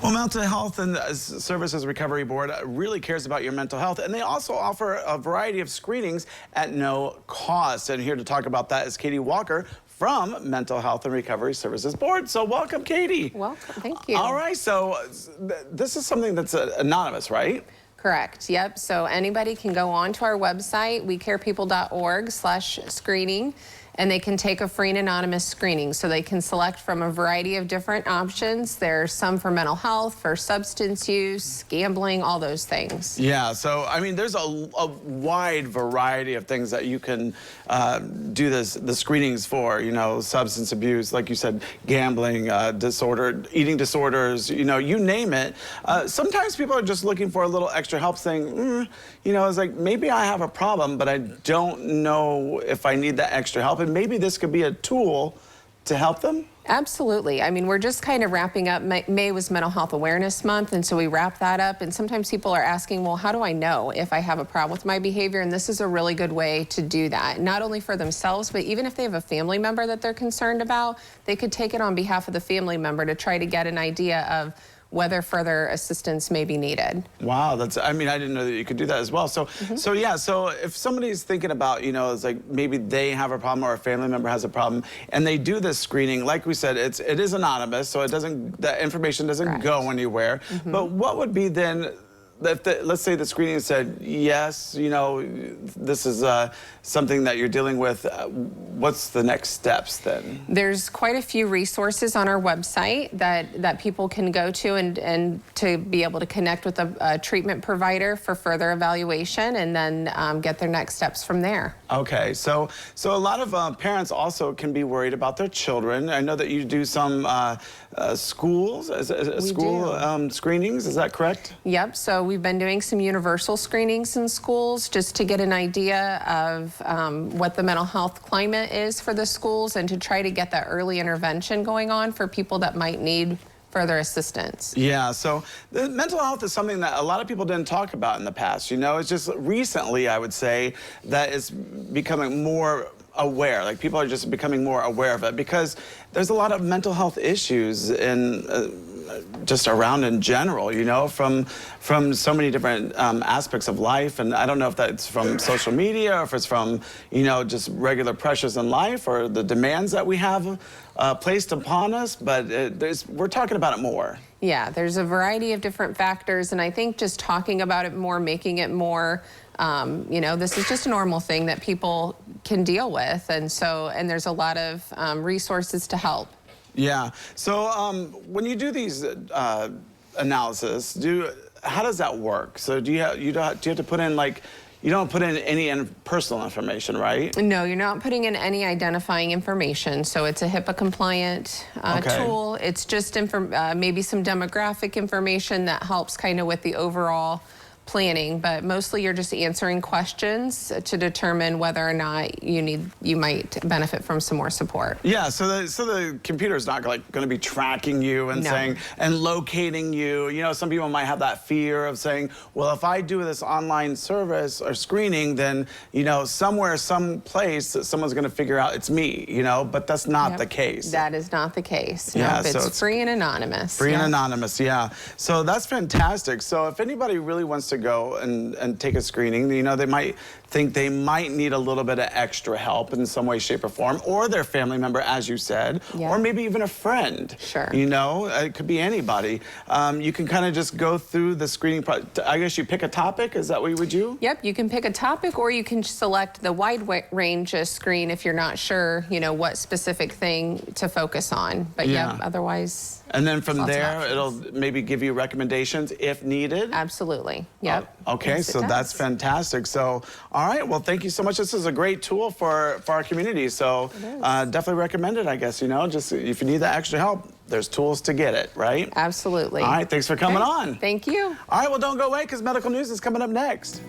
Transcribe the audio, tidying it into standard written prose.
Well, Mental Health and Services Recovery Board really cares about your mental health, and they also offer a variety of screenings at no cost. And here to talk about that is Katie Walker from Mental Health and Recovery Services Board. So welcome, Katie. Welcome, thank you. All right, so this is something that's anonymous, right? Correct, yep. So anybody can go on to our website, wecarepeople.org/screening, and they can take a free and anonymous screening. So they can select from a variety of different options. There's some for mental health, for substance use, gambling, all those things. Yeah, so I mean, there's a wide variety of things that you can do the screenings for, you know, substance abuse, like you said, gambling, eating disorders, you know, you name it. Sometimes people are just looking for a little extra help saying, you know, it's like, maybe I have a problem, but I don't know if I need that extra help. And maybe this could be a tool to help them? Absolutely. I mean, we're just kind of wrapping up. May was Mental Health Awareness Month, and so we wrap that up. And sometimes people are asking, well, how do I know if I have a problem with my behavior? And this is a really good way to do that, not only for themselves, but even if they have a family member that they're concerned about, they could take it on behalf of the family member to try to get an idea of whether further assistance may be needed. Wow, I mean, I didn't know that you could do that as well. So, so yeah, so if somebody's thinking about, you know, it's like maybe they have a problem or a family member has a problem, and they do this screening, like we said, it is anonymous, so the information doesn't go anywhere. But what would be then, let's say the screening said, yes, you know, this is something that you're dealing with, what's the next steps then? There's quite a few resources on our website that people can go to and to be able to connect with a treatment provider for further evaluation and then get their next steps from there. Okay, so a lot of parents also can be worried about their children. I know that you do some school screenings, is that correct? Yep, so we've been doing some universal screenings in schools just to get an idea of what the mental health climate is for the schools and to try to get that early intervention going on for people that might need further assistance. Yeah, so the mental health is something that a lot of people didn't talk about in the past. You know, it's just recently, I would say, that it's becoming more aware. Like, people are just becoming more aware of it because there's a lot of mental health issues in just around in general, you know, from so many different aspects of life. And I don't know if that's from social media or if it's from, you know, just regular pressures in life or the demands that we have placed upon us, but we're talking about it more. Yeah, there's a variety of different factors, and I think just talking about it more, making it more, you know, this is just a normal thing that people can deal with, and there's a lot of resources to help. Yeah. So when you do these analysis, how does that work? So do you have to put in, like, you don't put in any personal information, right? No, you're not putting in any identifying information. So it's a HIPAA compliant tool. It's just maybe some demographic information that helps kind of with the overall planning, but mostly you're just answering questions to determine whether or not you might benefit from some more support. Yeah, so the computer's not going to be tracking you and saying and locating you. You know, some people might have that fear of saying, well, if I do this online service or screening, then, you know, somewhere, someplace, someone's going to figure out it's me, you know, but that's not the case. That is not the case. Yeah, no, it's free and anonymous. Free and anonymous, yeah. So that's fantastic. So if anybody really wants to go and take a screening, you know, they might think they might need a little bit of extra help in some way, shape, or form, or their family member, as you said, or maybe even a friend. Sure. You know, it could be anybody. You can kind of just go through the screening. I guess you pick a topic. Is that what you would do? Yep, you can pick a topic, or you can select the wide range screen if you're not sure, you know, what specific thing to focus on. But yeah, otherwise. And then from there, it'll maybe give you recommendations if needed? Absolutely, yep. Okay, yes, so that's fantastic. So, all right, well, thank you so much. This is a great tool for our community. So definitely recommend it, I guess, you know, just if you need that extra help, there's tools to get it, right? Absolutely. All right, thanks for coming on. Thank you. All right, well, don't go away because medical news is coming up next.